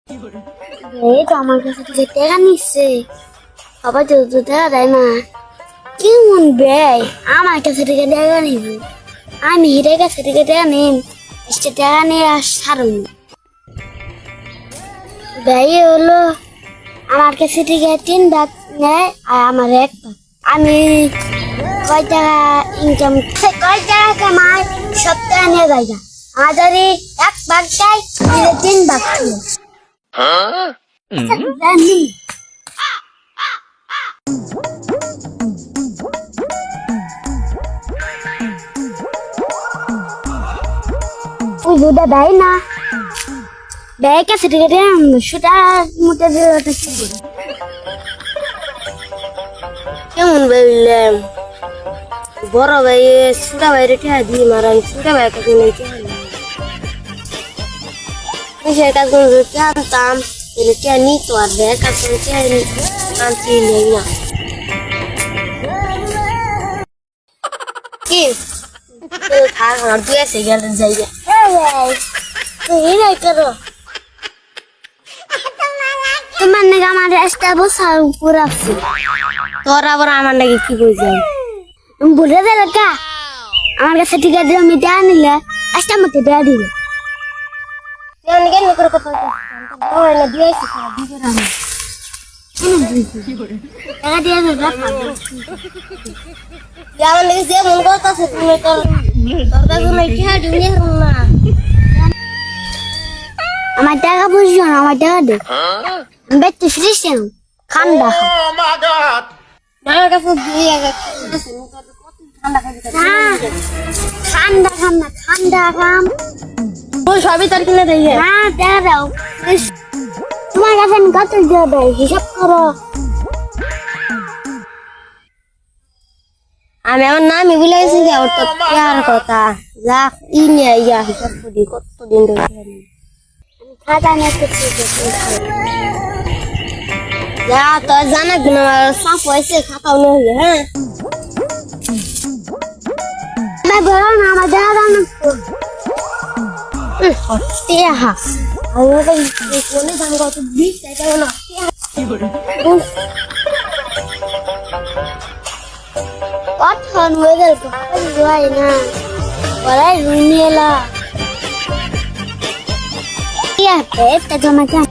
এই তো আমার কাছে থেকে টাকা নিচ্ছে, সবাই তো টাকা দেয় না। কেমন ব্যয়, আমার কাছে থেকে টাকা নিব, আমি হিরের কাছে থেকে টাকা নিন, টাকা নিয়ে আর সারুন। ব্যয় হলো আমার কাছে থেকে 3 ভাগ নেয় আর আমার 1 ভাগ। আমি কয় টাকা ইনকাম, কয় টাকা কামাই, সব টাকা নিয়ে যাই না। আমার যদি 1 ভাগ চাই, 3 ভাগ জানি। ওই দুটা দেয় না, ব্যয় কাছে থেকে সেটা মুটে কেমন বললাম, বড় ভাই ছোট ভাইরে ঠেয়া দিয়ে মারা, ছোট ভাই কাছে সে কাজ জানতাম ঠেয়া নিত আর ব্যয়ের কাছে আনছি নেই না। কি থাক আমার 2 আছে গেলেন জায়গা করো তোমার নাকি আমার রাস্তা বসা উপর আছে, তোর আবার আমার নাকি কি বুঝলাম বলে দিল কা আমার কাছে ঠিক আছে, আমি দেয়া নিলে একটা মতো দেয়া দিল আমার টাকা বুঝছো না, আমার টাকা দে, বেচতে ফিরিস কেন ঠান্ডা ঠান্ডা ঠান্ডা ঠান্ডা কাম সবই তার কিনে দেয়। হ্যাঁ দেখা দাও, তোমার কাছে আমি কত দিয়ে দেয় হিসাব করো। আমি আমার নামই ভুলে গেছি যে ওর তো কেয়ার কথা, যা ই নিয়ে ইয়া হিসাব করি কতদিন ধরে আমি খাতা নিয়ে যা তোর জানা গুণ সাপ হয়েছে খাতাও নিয়ে হ্যাঁ বলো না আমার দেখা দাও না কখন হয়ে গেল না বলাই রুই নিয়ে এলা জমা কেন